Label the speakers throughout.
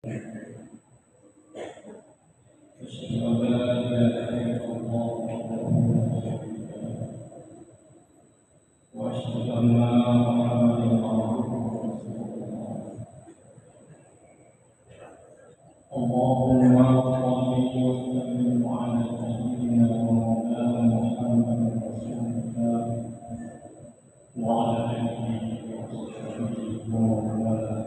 Speaker 1: أشهد أن لا إله إلا الله وحده لا شريك له وأشهد أن محمدا عبده ورسوله اللهم صل وسلم على سيدنا ومولانا محمد رسول الله وعلى آله وصحبه ومن والاه.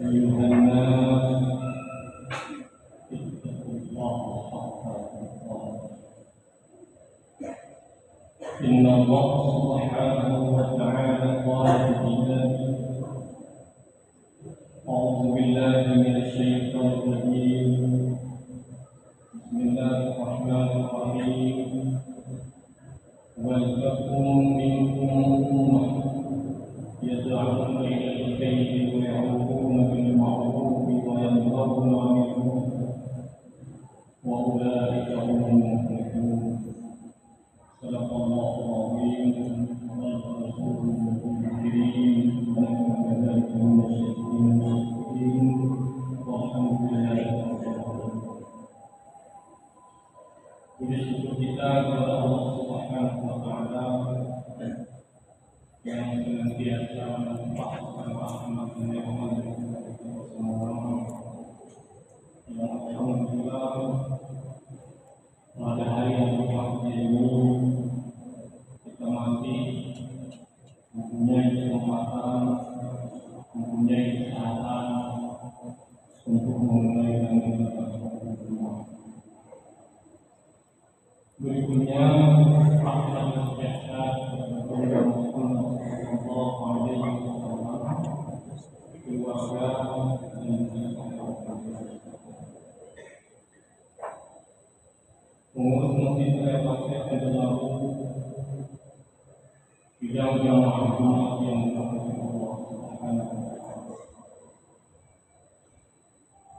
Speaker 1: أيها الناس اتقوا الله حق تقاته إن الله سبحانه وتعالى قال في أعوذ بالله من الشيطان الرجيم بسم الله الرحمن الرحيم ولتكن منكم أمة يدعون إلى الخير ويأمرون بالمعروف وينهون عن المنكر وأولئك هم المفلحون. صدق الله العظيم وصدق رسوله الكريم ونحن كذلك من الشاكرين والشاكرين والحمد لله رب العالمين. Puji syukur kita kepada Allah Subhanahu wa taala yang senantiasa melimpahkan rahmat dan nikmat kepada kita semua. Yang alhamdulillah pada hari yang berbahagia ini kita masih mempunyai kesempatan, mempunyai kesehatan untuk menunaikan ibadah sholat. Berikutnya akhlak sejahtera kepada Rasulullah sallallahu alaihi wasallam, keluarga dan pengurus masjid Al-Fatih adalah bidang jamaah Jumat yang dilakukan Allah Subhanahu wa taala.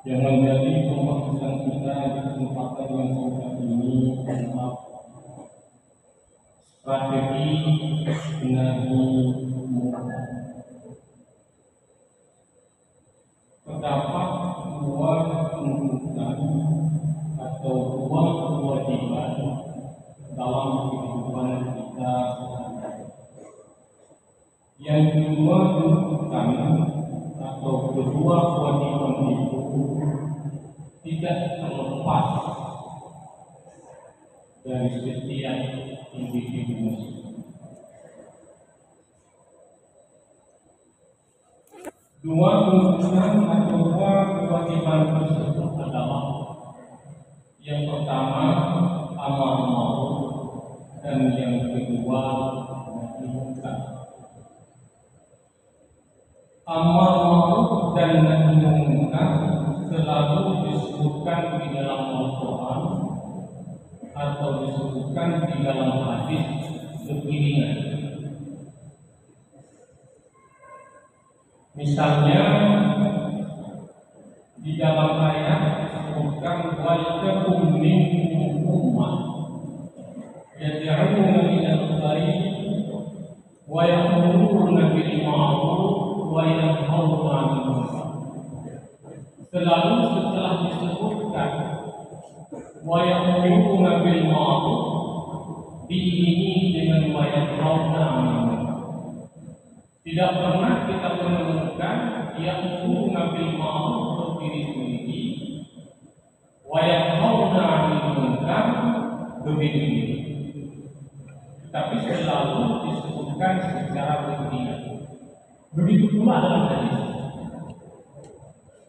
Speaker 1: Yang menjadi pembahasan kita di kesempatan yang singkat ini adalah strategi Nabi Muhammad. Terdapat dua tuntutan atau dua kewajiban dalam kehidupan kita. Yang kedua tuntutan atau kedua kewajiban itu tidak terlepas dari setiap individu muslim. Dua tuntutan atau dua kewajiban tersebut adalah yang pertama amar ma'ruf dan yang kedua nahi munkar. Amar ma'ruf dan nahi munkar selalu disebutkan di dalam Al-Quran atau disebutkan di dalam hadis beriringan. Misalnya di dalam ayat disebutkan waltakum minkum ummah yad'una ilal khair wa ya'muruna bil ma'ruf wa yanhauna 'anil munkar. Selalu setelah disebutkan wa ya'muruna bil ma'ruf diiringi dengan wa yanhauna 'anil munkar. Tidak pernah kita menemukan ya'muruna bil ma'ruf berdiri sendiri wa yanhauna 'anil munkar berdiri sendiri. Tapi selalu disebutkan secara beriringan. Begitu pula dalam hadis.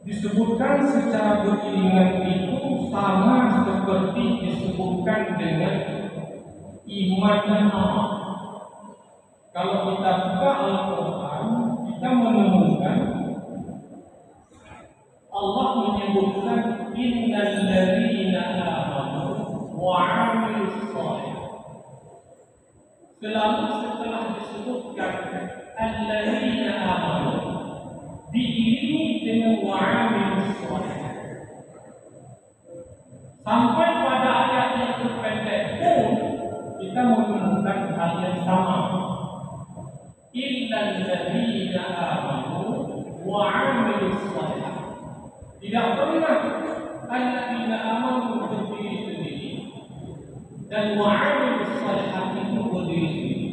Speaker 1: Disebutkan secara beriringan itu sama seperti disebutkan dengan iman dan amal. Kalau kita buka Al-Quran, kita menemukan Allah menyebutkan innal ladzina amanu wa 'amilus shalihat. Selalu setelah disebutkan alladzina amanu diiringi dengan wa 'amilus shalihat. Sampai pada ayat yang terpendek pun kita menemukan hal yang sama. Illal ladzina wa 'amilus shalihat. Tidak pernah alladzina amanu berdiri sendiri dan wa 'amilus shalihat itu berdiri sendiri.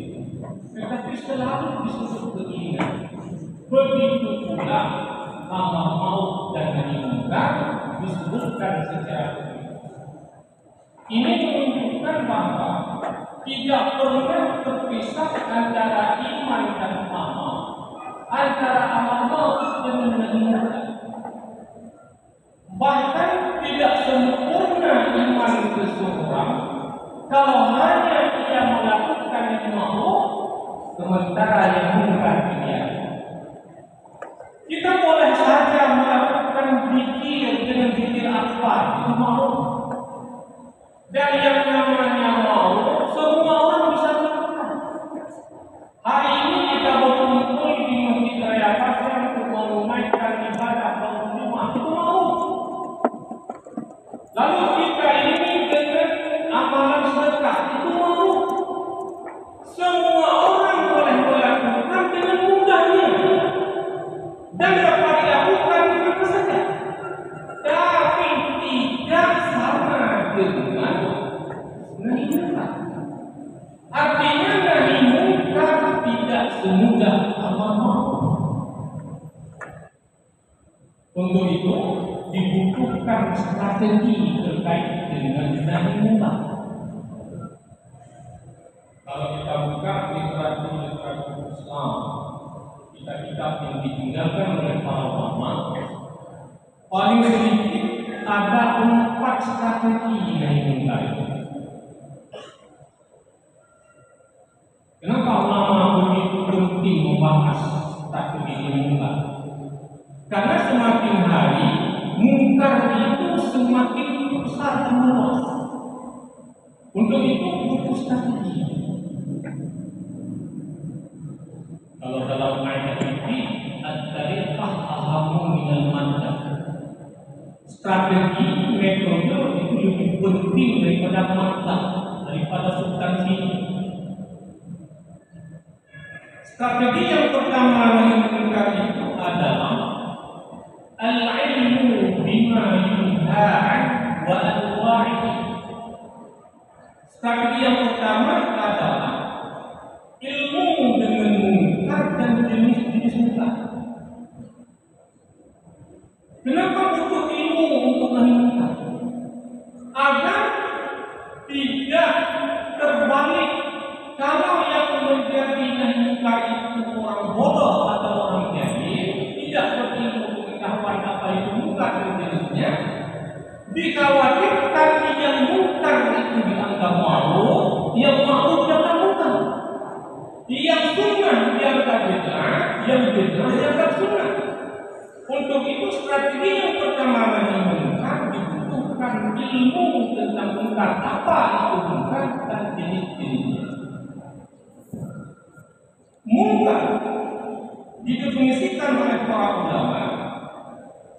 Speaker 1: Tetapi selalu disebut beringat. Begitu pula amar ma'ruf dan nahi munkar disebutkan secara begitu. Ini menunjukkan bahwa tidak pernah terpisah antara iman dan amal, antara amal ma'ruf dengan nahi munkar. Bahkan tidak sempurna iman seseorang kalau hanya ia melakukan yang ma'ruf sementara yang munkar tidak. Kita boleh saja melakukan zikir dengan zikir apa itu ma'ruf. Dan yang namanya ma'ruf semua orang bisa melakukan. Hari ini kita berkumpul di Masjid Raya Pasar untuk menunaikan ibadah bangun Jumat itu ma'ruf. Lalu kita ini dengan amalan sedekah itu ma'ruf. Semua orang boleh melakukan dengan mudahnya dan dapat dilakukan dengan saja. Tapi tidak sama dengan nahi munkar. Artinya nahi munkar tidak semudah amal ma'ruf. Untuk itu dibutuhkan strategi terkait dengan nahi munkar. Kalau kita buka literatur Islam, kitab-kitab yang ditinggalkan oleh para ulama, paling sedikit ada 4 strategi nahi munkar itu. Kenapa ulama begitu penting membahas strategi nahi munkar? Karena semakin hari munkar itu semakin besar dan meluas. Untuk itu butuh strategi. Kalau dalam kaidah ini at-tariqah ahammu minal maddah. Strategi metode itu lebih penting daripada maddah, daripada substansi. Strategi yang pertama nahi munkar itu adalah al-ilmu bima yunha'an wa anwa'ihi. Strategi yang pertama adalah ilmu dengan munkar dan jenis-jenis munkar. Kenapa butuh ilmu untuk nahi munkar? Agar tidak terbalik. Kalau yang menjadi nahi munkar itu orang bodoh atau orang jahil, tidak berilmu pengetahuan apa itu munkar dan jenisnya, dikhawatirkan yang munkar itu dianggap ma'ruf, yang ma'ruf dianggap munkar. Yang sunnah dianggap bid'ah, yang bid'ah dianggap sunnah. Untuk itu strategi yang pertama nahi munkar dibutuhkan ilmu tentang munkar apa itu munkar dan jenis-jenisnya. Munkar didefinisikan oleh para ulama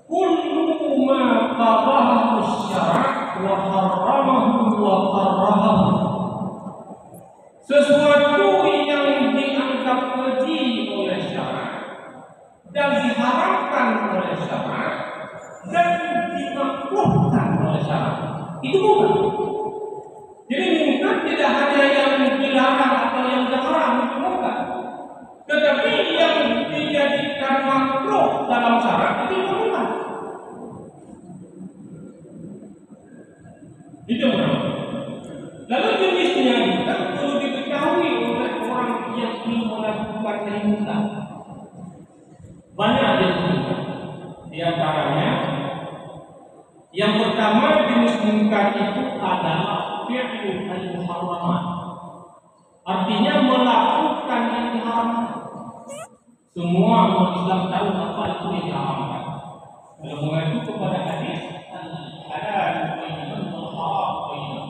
Speaker 1: kullu ma qabahu syara' wa harramahu wa karrahahu. Sesuatu yang dianggap keji oleh syara' dan diharamkan oleh syara' dan dimakruhkan oleh syara', itu munkar. Jadi munkar tidak hanya yang dilarang atau yang haram itu munkar, tetapi yang dijadikan makruh dalam syara' itu munkar. Itu munkar. Lalu jenisnya juga perlu diketahui oleh orang yang ingin melakukan nahi munkar. Banyak jenisnya. Di antaranya, yang pertama jenis munkar itu adalah fi'lu al-muharramat. Artinya melakukan yang diharamkan. Semua umat Islam tahu apa itu yang diharamkan. Kalau mengacu kepada hadis al-halal bainun wal haram bainun.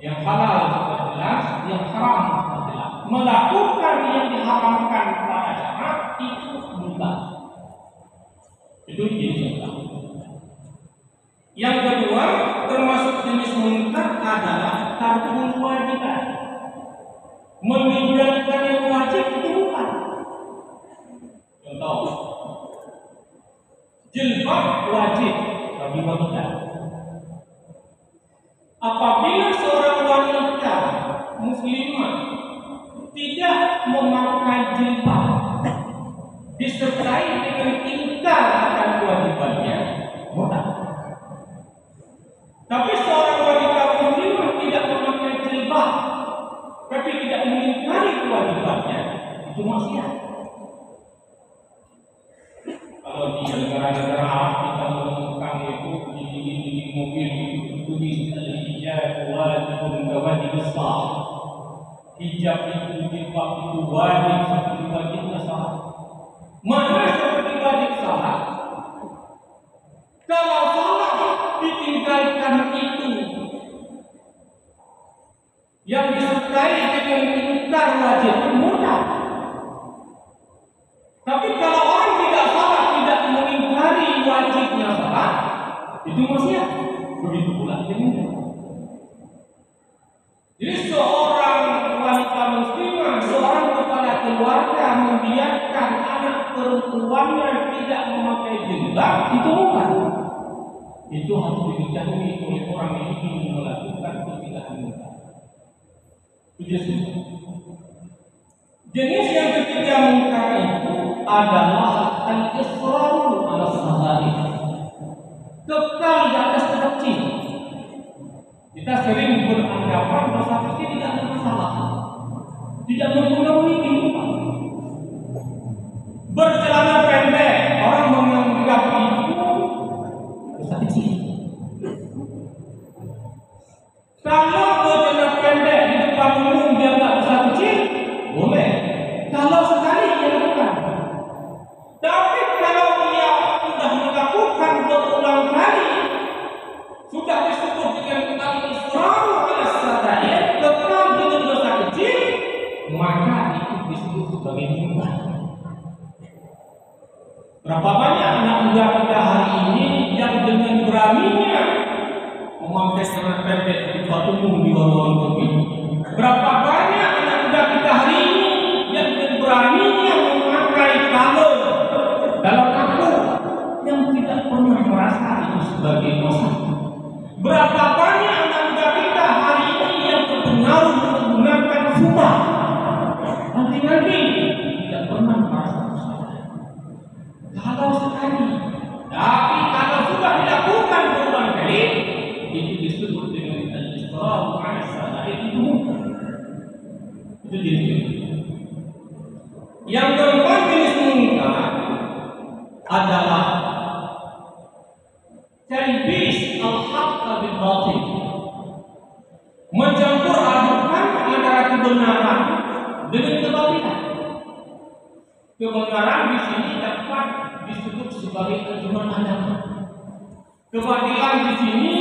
Speaker 1: Yang halal sudah jelas, yang haram sudah jelas. Melakukan yang diharamkan pada syarak itu munkar. Itu jenis munkar. Yang kedua, termasuk jenis munkar adalah tarkul wajibat. Meninggalkan yang wajib itu munkar. Contoh, Jilbab wajib bagi wanita. Apabila seorang wanita muslimah tidak memakai jilbab disertai dengan ingkar akan kewajibannya, murtad. Tapi seorang wanita muslimah tidak memakai jilbab tapi tidak mengingkari kewajibannya, itu maksiat. Kalau di negara-negara Arab kita menemukan itu di mobil itu tulis al-hijab wajibun kawajib as-sah. Hijab itu jilbab itu wajib seperti wajib salat. Mana seperti wajib salat? Kalau salat ditinggalkan itu yang disertai dengan ingkar wajib murtad. Tapi kalau orang tidak salat, tidak mengingkari wajibnya salat, itu maksiat. Begitu pula dengan. Jadi seorang wanita muslimah, seorang kepala keluarga membiarkan anak perempuannya tidak memakai jilbab, itu bukan. Itu harus diketahui oleh orang yang ingin melakukan kebidahan munkar. Jenis yang ketiga munkar itu adalah al-israru ala sahari, kekal di atas kecil. Kita sering beranggapan dosa kecil tidak ada masalah, tidak mempengaruhi kehidupan. Bercelana pendek, orang menganggap itu dosa kecil. Kalau bercelana pendek di depan umum dia nggak dosa kecil, boleh. Kalau sekali dia lakukan. Tapi kalau dia sudah melakukan berulang kali, sudah disebut dengan al-israr ala sadair, kekal dengan dosa kecil, maka itu disebut sebagai munkar. Berapa banyak anak muda kita hari ini yang dengan beraninya memakai celana pendek di tempat umum di warung kopi? Berapa banyak anak muda kita hari ini yang dengan beraninya memakai kalung dalam aku yang tidak pernah merasa itu sebagai dosa? Berapa banyak anak muda kita hari ini yang terpengaruh menggunakan sumpah nanti tidak pernah merasa dosa? Kalau sekali, tapi kalau sudah dilakukan berulang kali, itu disebut dengan al-israr ala sadair, itu munkar. Itu jenis. Yang keempat jenis munkar adalah talbis al-haqq bil batil, mencampur adukan antara kebenaran dengan kebatilan. Kebenaran di sini dapat disebut sebagai ajaran agama. Kebatilan di sini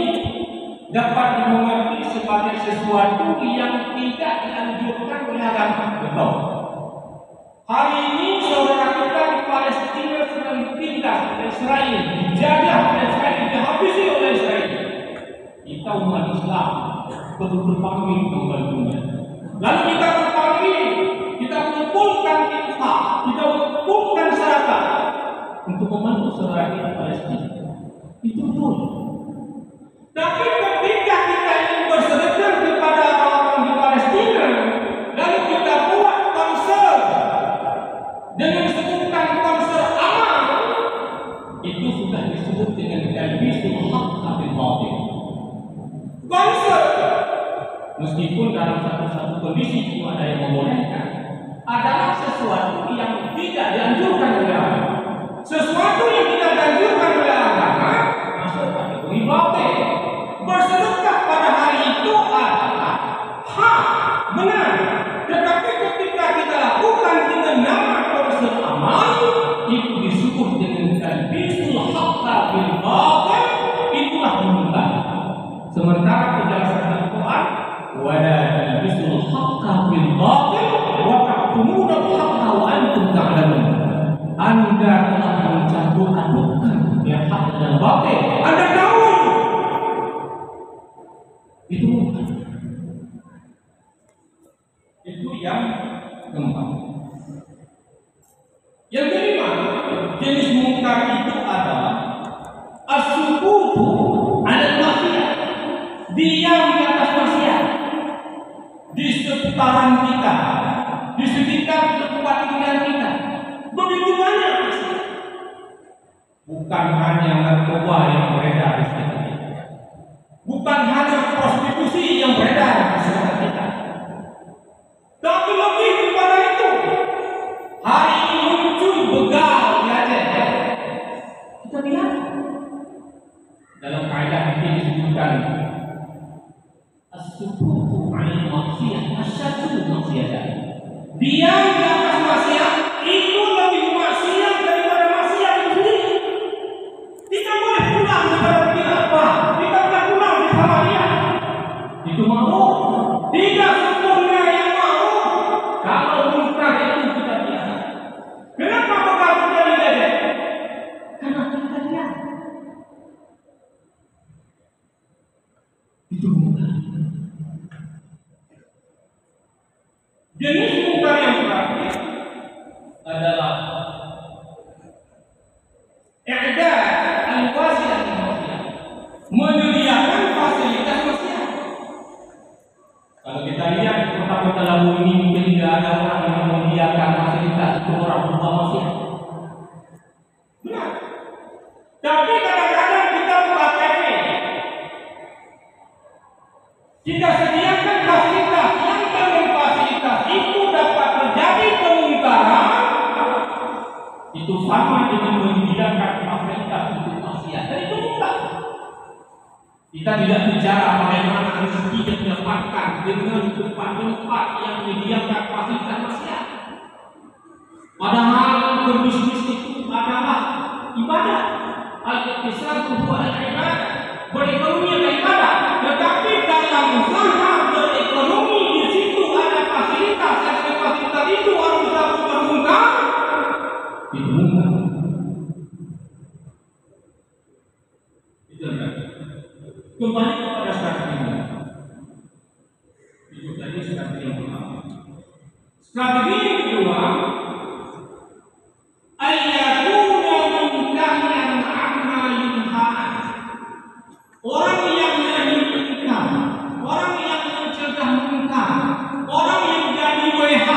Speaker 1: dapat dimengerti sebagai sesuatu yang tidak dianjurkan oleh agama. Betul. Hari ini saudara kita di Palestina sedang dipindah oleh Israel, dijajah oleh Israel, dihabisi oleh Israel. Kita umat Islam perlu berpanggil membantunya. Lalu kita berpanggil, kita kumpulkan infak, kita kumpulkan zakat untuk membantu saudara kita Palestina. Itu betul. Tapi ketika kita ingin bersedekah kepada orang di Palestina, lalu kita buat konser dengan sebutan konser amal, itu sudah disebut dengan talbisul haqq bil batil. Konser, meskipun dalam satu kondisi itu ada yang membolehkan, adalah sesuatu yang tidak dianjurkan oleh agama. Sesuatu yang tidak dianjurkan oleh agama masuk kategori batil. Bersedekah pada hari itu adalah hak, benar. Tetapi ketika kita lakukan dengan nama konser amal, itu disebut dengan talbisul haqq bil batil, itulah munkar. Sementara penjelasan Al-Quran, wala talbisul haqq bil batil wa taqtumuna al-haqqa wa antum ta'lamun. Anda telah mencampur adukan yang hak dan batil. Anda tahu itu munkar. Itu yang keempat. Yang kelima, jenis munkar itu adalah sekitaran kita, di sekitar tempat tinggal kita. Begitu banyak. Bukan hanya narkoba yang beredar di sekitar kita, bukan hanya prostitusi yang beredar di sekitar kita, tapi lebih kepada itu. Hari ini muncul begal di Aceh. Kita lihat dalam kaidah ini disebutkan as-sukutu 'anil maksiyah asyaddu maksiyatan. Diam di atas maksiat itu lebih maksiat daripada maksiat itu sendiri. Kita boleh pulang kepada apa? Kita boleh pulang bersama dia. Itu mau. Tidak sempurna yang mau. Kalau munkar itu kita biasa. Kenapa begal kita lihat? Karena kita lihat. Itu munkar. Jenis munkar yang terakhir adalah i'dad al-wasilah maksiat, menyediakan fasilitas maksiat. Kalau kita lihat di kota-kota Lampung ini mungkin tidak ada orang yang menyediakan fasilitas untuk orang berbuat maksiat. Benar. Tapi kadang-kadang kita buka cafe, kita sediakan fasilitas yang dengan fasilitas itu dapat terjadi kemungkaran. Itu sama dengan menyediakan fasilitas untuk maksiat. Dan itu munkar. Kita tidak bicara bagaimana rezeki yang didapatkan dengan tempat-tempat yang menyediakan fasilitas maksiat. Padahal berbisnis itu adalah ibadah. Al-iqtisadu huwa al-ibadah. Berekonomi adalah ibadah. Tetapi dalam usaha berekonomi di situ ada fasilitas, yang ada fasilitas itu orang bisa bermunkar. Itu munkar. Itu kembali kepada strategi ini. Itu tadi strategi yang pertama. Strategi yang kedua, ayyakuna munkaran amma yunhaan. Orang yang menjadi munkar, orang yang mencegah munkar, orang yang jadi WH,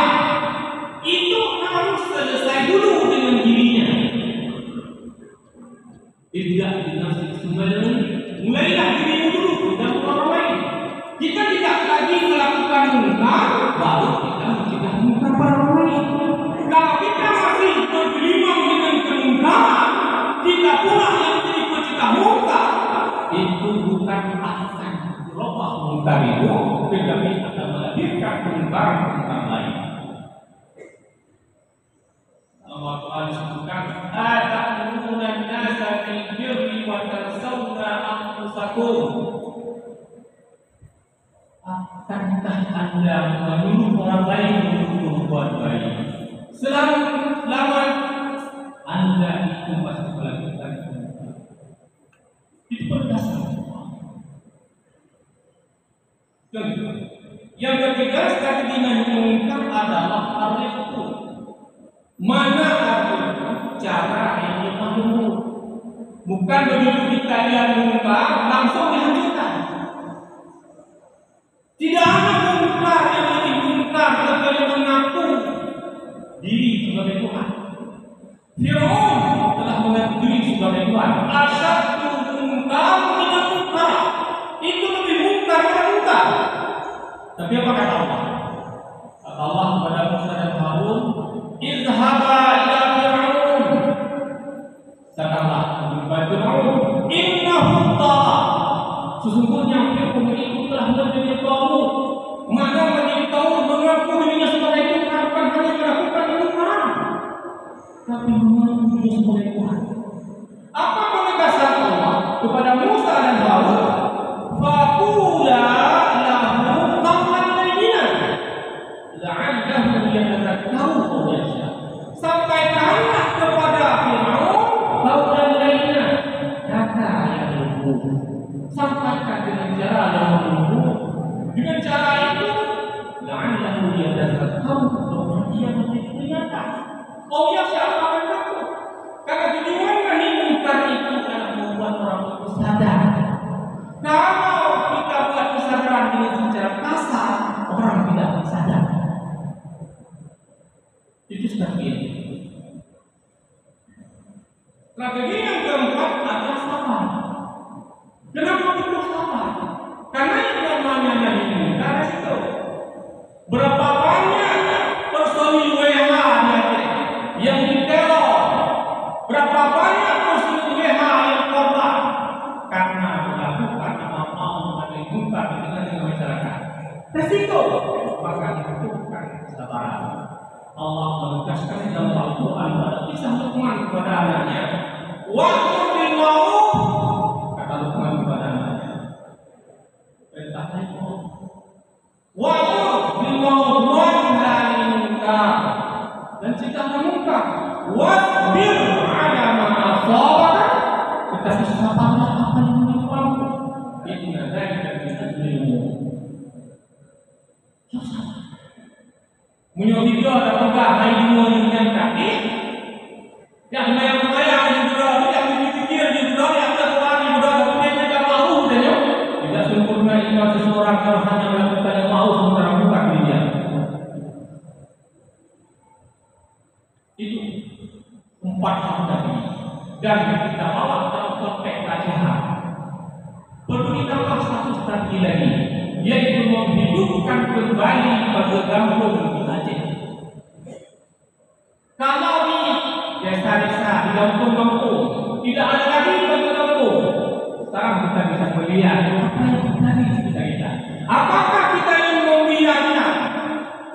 Speaker 1: itu harus selesai dulu dengan dirinya. Tidak dinasih sumbernya. Mulailah dirimu dulu dan orang lain. Kita tidak lagi melakukan munkar, baru kita mencegah munkar pada orang lain. Kalau kita masih bergelimang dengan kemungkaran, kita pula yang menjadi pencegah munkar, itu bukan akan merubah munkar itu, tetapi akan melahirkan munkar lain. Allah disebutkan, "Atamuruna an-nasa bil birri wa tansawna anfusakum." Akankah Anda menyuruh orang lain untuk berbuat baik, selama Anda itu masih melakukan munkar? Itu berdasar. Yang ketiga, strategi munkar adalah ar-rifqu. Mana artinya cara yang lemah lembut. Bukan begitu kita lihat munkar langsung dihancurkan. Tidak ada munkar yang lebih munkar kecuali mengaku diri sebagai Tuhan. Fir'aun telah mengaku diri sebagai Tuhan. Asyaddu munkar dengan munkar. Itu lebih munkar daripada munkar. Tapi apa kata Allah? Kata Allah kepada Musa dan Harun, "Izhaba ila Fir'aun." Katakanlah kepada Fir'aun, "Innahu tagha." Sesungguhnya Fir'aun itu telah menjadi taghut. Maka menjadi taghut mengaku dirinya sebagai Tuhan, bukan hanya melakukan kemungkaran, tapi mengaku dirinya sebagai Tuhan. Apa penegasan Allah kepada Musa dan Harun? Faqula lahu qawlan layyinan la'allahu yatadhakkaru aw yakhsha. Sampaikanlah kepada Fir'aun qawlan layyinan, kata yang lembut. Sampaikan dengan cara yang lembut. Dengan cara itu la'allahu yatadhakkaru, mudah-mudahan dia mengingat. Oh ya, siapa akan takut? Karena tujuan nahi munkar itu adalah membuat orang itu sadar. Strategi yang keempat adalah sabar. Kenapa perlu sabar? Karena yang namanya nahi mungkar itu berapa banyak personil WH di Aceh yang diteror, berapa banyak personil WH yang korban karena melakukan amal nahi mungkar di tengah masyarakat. Resiko maka dibutuhkan kesabaran. Allah menegaskan dalam Al-Quran pada kisah Luqman kepada anaknya, wa'mur bil ma'ruf, kata Luqman kepada anaknya, perintahnya itu wa'mur bil ma'ruf wa nahi munkar, dan cegah munkar, wasbir 'ala ma asabaka, tetapi sabarlah apa yang menimpamu, inna dzalika min azmil umur. Menyohidlah dan tegak hai dua dengan kaki yang mayang-mayang juga yang dipikir juga yang terlalu juga kemudian tidak mau dan tidak sempurna iman seseorang kalau hanya melakukan yang mau sementara bukan dirinya. Itu 4 hal tadi dan kita bawa dalam konteks kajian. Perlu ditambah 1 strategi lagi, yaitu menghidupkan kembali pada kampung di Aceh. Kalau di desa-desa, di kampung-kampung tidak ada lagi pada kampung, sekarang kita bisa melihat apa yang terjadi di sekitar kita. Apakah kita yang membiarkan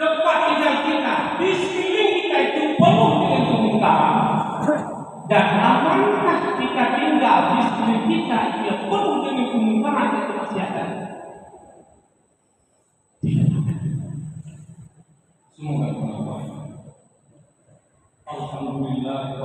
Speaker 1: tempat tinggal kita di sekeliling kita itu penuh dengan kemungkaran? Dan amankah kita tinggal di sekeliling kita yang penuh dengan kemungkaran dan kemaksiatan? Semoga bermanfaat. Alhamdulillah.